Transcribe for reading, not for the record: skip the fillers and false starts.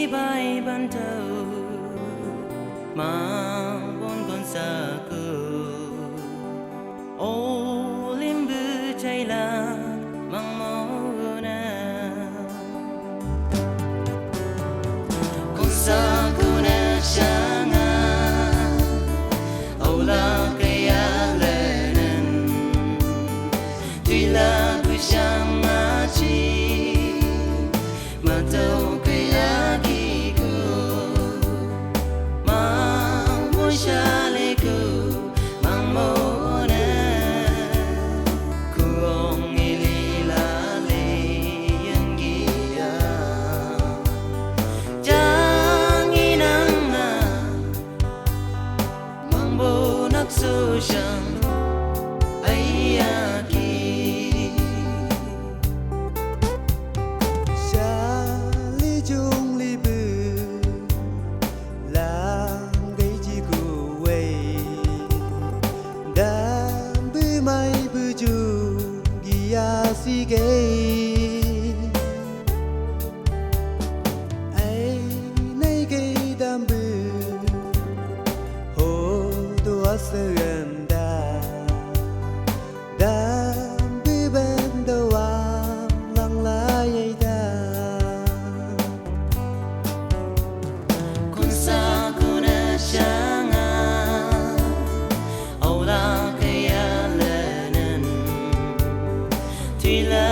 bay ban đầu mang bốn con xa cừ ô lim bư chạy là mang màu nào con xa cừ na Chang âu la cây á lên tuy là buổi sáng chi mà đâu cây á kỳ cù mang buổi sáng lê cù mang màu nè cù ông ili la lê yang gia Chang y nang na mang bồ nắc sâu Chang ai à kỳ si gay ai nay gay đam bư hồ đồ asern da đam bư bên đầu am lăng lai da con sa con na Chang âu la cây á lên tuy là